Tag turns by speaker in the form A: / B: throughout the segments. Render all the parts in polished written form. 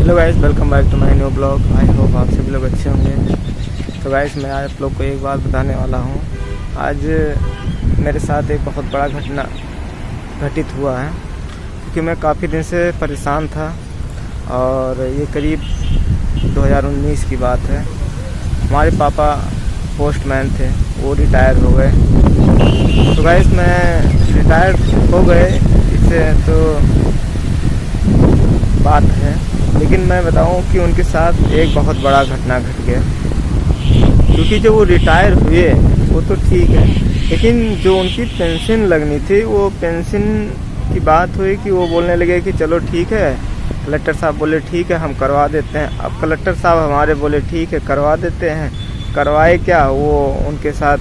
A: Hello guys, welcome back to my new blog. I hope आप सभी लोग अच्छे होंगे। तो गाइस, मैं आप लोग को एक बात बताने वाला हूँ। आज मेरे साथ एक बहुत बड़ा घटना घटित हुआ है, क्योंकि मैं काफ़ी दिन से परेशान था और ये करीब 2019 की बात है। हमारे पापा पोस्टमैन थे, वो रिटायर हो गए। तो गाइस, मैं रिटायर हो गए इससे तो बात है, लेकिन मैं बताऊं कि उनके साथ एक बहुत बड़ा घटना घट गया। क्योंकि जो वो रिटायर हुए वो तो ठीक है, लेकिन जो उनकी पेंशन लगनी थी, वो पेंशन की बात हुई कि वो बोलने लगे कि चलो ठीक है। कलेक्टर साहब बोले ठीक है, हम करवा देते हैं। अब कलेक्टर साहब हमारे बोले ठीक है, करवा देते हैं। करवाए क्या, वो उनके साथ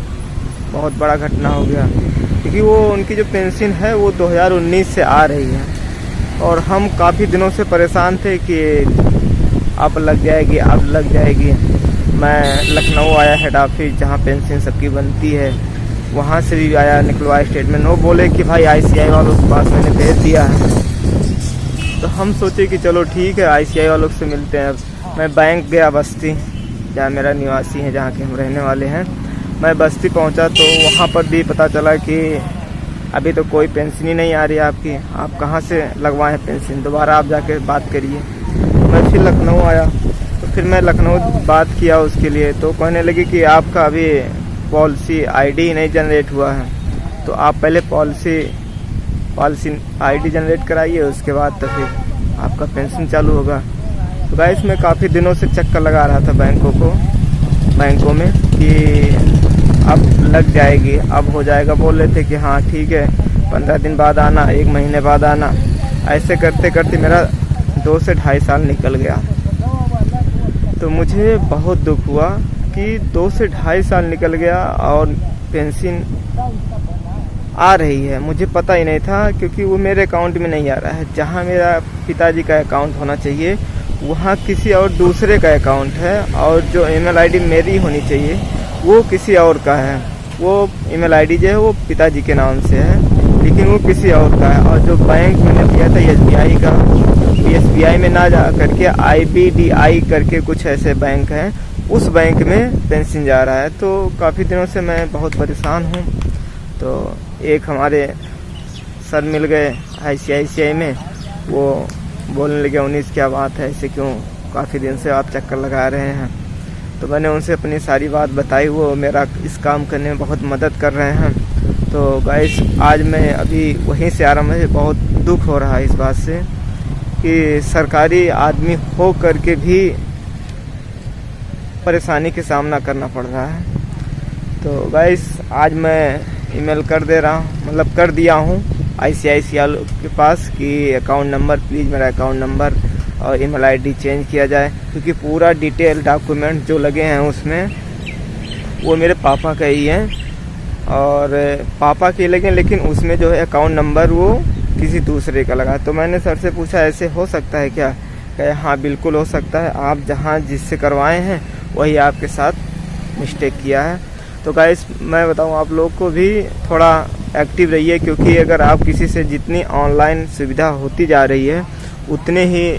A: बहुत बड़ा घटना हो गया। क्योंकि वो उनकी जो पेंशन है वो 2019 से आ रही है और हम काफ़ी दिनों से परेशान थे कि अब लग जाएगी, अब लग जाएगी। मैं लखनऊ आया हेड ऑफिस, जहाँ पेंशन सबकी बनती है, वहाँ से भी आया, निकलवाया स्टेटमेंट। वो बोले कि भाई ICI वालों के पास मैंने भेज दिया है। तो हम सोचे कि चलो ठीक है, ICI वालों से मिलते हैं। मैं बैंक गया बस्ती, जहाँ मेरा निवासी है, जहाँ के हम रहने वाले हैं। मैं बस्ती पहुँचा तो वहाँ पर भी पता चला कि अभी तो कोई पेंशन ही नहीं आ रही है आपकी, आप कहाँ से लगवाएं पेंशन, दोबारा आप जाके बात करिए। मैं फिर लखनऊ आया, तो फिर मैं लखनऊ बात किया उसके लिए। तो कहने लगे कि आपका अभी पॉलिसी ID नहीं जनरेट हुआ है, तो आप पहले पॉलिसी ID जनरेट कराइए, उसके बाद तो फिर आपका पेंशन चालू होगा। तो गाइस, मैं काफ़ी दिनों से चक्कर लगा रहा था बैंकों में कि अब लग जाएगी, अब हो जाएगा। बोल रहे थे कि हाँ ठीक है, 15 दिन बाद आना, 1 महीने बाद आना। ऐसे करते करते मेरा 2 से ढाई साल निकल गया। तो मुझे बहुत दुख हुआ कि 2 से ढाई साल निकल गया और पेंशन आ रही है, मुझे पता ही नहीं था। क्योंकि वो मेरे अकाउंट में नहीं आ रहा है। जहाँ मेरा पिताजी का अकाउंट होना चाहिए, वहाँ किसी और दूसरे का अकाउंट है, और जो email ID मेरी होनी चाहिए वो किसी और का है। वो email ID जो है वो पिताजी के नाम से है, लेकिन वो किसी और का है। और जो बैंक मैंने लिया था SBI का, SBI में ना जा करके IBDI करके कुछ ऐसे बैंक हैं, उस बैंक में पेंशन जा रहा है। तो काफ़ी दिनों से मैं बहुत परेशान हूँ। तो एक हमारे सर मिल गए ICICI में, वो बोलने लगे 19 क्या बात है, ऐसे क्यों, काफ़ी दिन से आप चक्कर लगा रहे हैं। तो मैंने उनसे अपनी सारी बात बताई, वो मेरा इस काम करने में बहुत मदद कर रहे हैं। तो गाइस, आज मैं अभी वहीं से आ रहा हूँ। मुझे बहुत दुख हो रहा है इस बात से कि सरकारी आदमी हो करके भी परेशानी के सामना करना पड़ रहा है। तो गाइस, आज मैं ईमेल कर दे रहा हूँ, मतलब कर दिया हूँ ICICI के पास कि अकाउंट नंबर, प्लीज़ मेरा अकाउंट नंबर और email ID चेंज किया जाए। क्योंकि पूरा डिटेल डॉक्यूमेंट जो लगे हैं उसमें वो मेरे पापा का ही है, और पापा के लगे, लेकिन उसमें जो है अकाउंट नंबर वो किसी दूसरे का लगा। तो मैंने सर से पूछा ऐसे हो सकता है क्या? कहे हाँ बिल्कुल हो सकता है, आप जहाँ जिससे करवाए हैं वही आपके साथ मिस्टेक किया है। तो गाइस, मैं बताऊँ आप लोग को भी थोड़ा एक्टिव रहिए, क्योंकि अगर आप किसी से जितनी ऑनलाइन सुविधा होती जा रही है उतने ही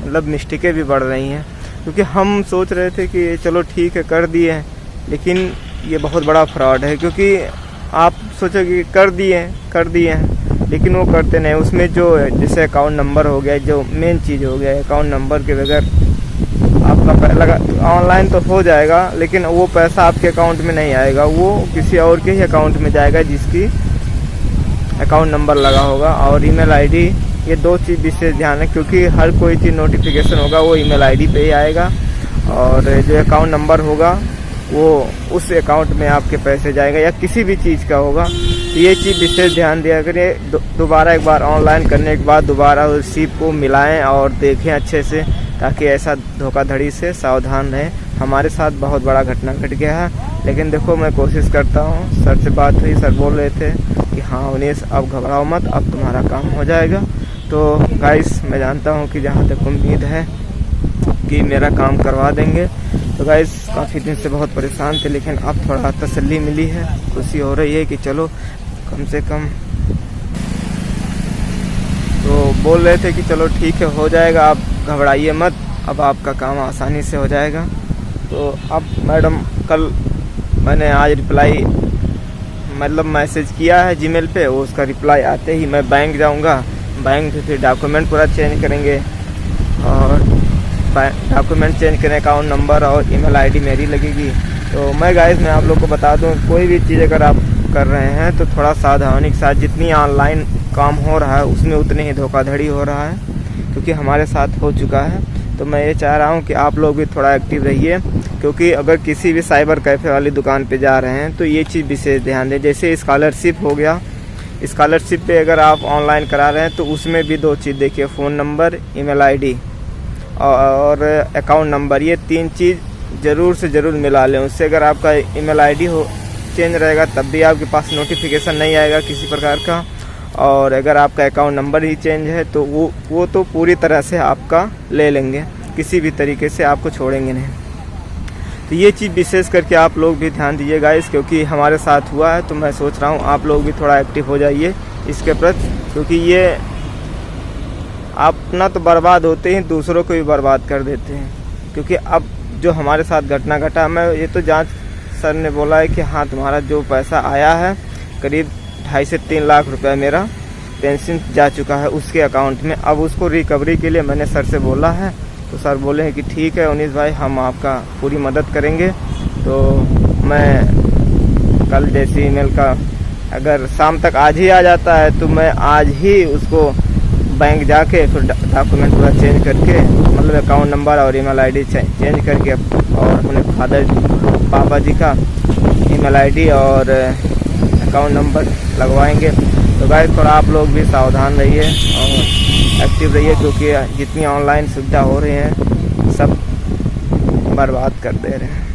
A: मतलब मिस्टेकें भी बढ़ रही हैं। क्योंकि हम सोच रहे थे कि चलो ठीक है कर दिए, लेकिन ये बहुत बड़ा फ्रॉड है। क्योंकि आप सोचोगे कर दिए हैं, लेकिन वो करते नहीं। उसमें जो जैसे अकाउंट नंबर हो गया, जो मेन चीज़ हो गया, अकाउंट नंबर के बगैर आपका लगा ऑनलाइन तो हो जाएगा, लेकिन वो पैसा आपके अकाउंट में नहीं आएगा, वो किसी और के ही अकाउंट में जाएगा जिसकी अकाउंट नंबर लगा होगा। और email ID, ये 2 चीज़ विशेष ध्यान है। क्योंकि हर कोई चीज़ नोटिफिकेशन होगा वो email ID पे ही आएगा, और जो अकाउंट नंबर होगा वो उस अकाउंट में आपके पैसे जाएगा, या किसी भी चीज़ का होगा। तो ये चीज़ विशेष ध्यान दिया करिए। दोबारा एक बार ऑनलाइन करने के बाद दोबारा उस रिसीप्ट को मिलाएं और देखें अच्छे से, ताकि ऐसा धोखाधड़ी से सावधान रहें। हमारे साथ बहुत बड़ा घटना घट गया है, लेकिन देखो मैं कोशिश करता हूँ। सर से बात हुई, सर बोल रहे थे कि हाँ 19 अब घबराओ मत, अब तुम्हारा काम हो जाएगा। तो गाइस, मैं जानता हूँ कि जहाँ तक उम्मीद है कि मेरा काम करवा देंगे। तो गाइस, काफ़ी दिन से बहुत परेशान थे, लेकिन अब थोड़ा तसल्ली मिली है, खुशी हो रही है कि चलो कम से कम। तो बोल रहे थे कि चलो ठीक है हो जाएगा, आप घबराइए मत, अब आपका काम आसानी से हो जाएगा। तो अब मैडम कल मैंने आज रिप्लाई मतलब मैसेज किया है जीमेल पे, वो उसका रिप्लाई आते ही मैं बैंक जाऊंगा। बैंक से फिर डॉक्यूमेंट पूरा चेंज करेंगे और डॉक्यूमेंट चेंज करने अकाउंट नंबर और ईमेल आईडी मेरी लगेगी। तो मैं गाइस मैं आप लोग को बता दूं, कोई भी चीज़ अगर आप कर रहे हैं तो थोड़ा सावधानी के साथ, जितनी ऑनलाइन काम हो रहा है उसमें उतनी ही धोखाधड़ी हो रहा है, क्योंकि हमारे साथ हो चुका है। तो मैं ये चाह रहा हूँ कि आप लोग भी थोड़ा एक्टिव रहिए, क्योंकि अगर किसी भी साइबर कैफ़े वाली दुकान पे जा रहे हैं तो ये चीज़ विशेष ध्यान दें। जैसे स्कॉलरशिप हो गया, स्कॉलरशिप पे अगर आप ऑनलाइन करा रहे हैं तो उसमें भी 2 चीज़ देखिए, फ़ोन नंबर, ईमेल आईडी और अकाउंट नंबर, ये 3 चीज़ ज़रूर से ज़रूर मिला लें। उससे अगर आपका ईमेल आईडी हो चेंज रहेगा तब भी आपके पास नोटिफिकेशन नहीं आएगा किसी प्रकार का, और अगर आपका अकाउंट नंबर ही चेंज है तो वो तो पूरी तरह से आपका ले लेंगे, किसी भी तरीके से आपको छोड़ेंगे नहीं। तो ये चीज़ विशेष करके आप लोग भी ध्यान दीजिए गाइस, क्योंकि हमारे साथ हुआ है। तो मैं सोच रहा हूँ आप लोग भी थोड़ा एक्टिव हो जाइए इसके प्रति, क्योंकि ये अपना तो बर्बाद होते ही दूसरों को भी बर्बाद कर देते हैं। क्योंकि अब जो हमारे साथ घटना घटा, मैं ये तो जांच सर ने बोला है कि हाँ तुम्हारा जो पैसा आया है करीब 2.5 से 3 लाख रुपया मेरा पेंशन जा चुका है उसके अकाउंट में। अब उसको रिकवरी के लिए मैंने सर से बोला है, तो सर बोले हैं कि ठीक है उनीस भाई, हम आपका पूरी मदद करेंगे। तो मैं कल जैसे ईमेल का अगर शाम तक आज ही आ जाता है तो मैं आज ही उसको बैंक जाके फिर डॉक्यूमेंट पूरा चेंज करके, मतलब अकाउंट नंबर और ईमेल आईडी चेंज करके, और अपने पापा जी का ईमेल आईडी और अकाउंट नंबर लगवाएंगे। तो गाइस थोड़ा आप लोग भी सावधान रहिए और एक्टिव रहिए, क्योंकि जितनी ऑनलाइन सुविधा हो रही है सब बर्बाद कर दे रहे हैं।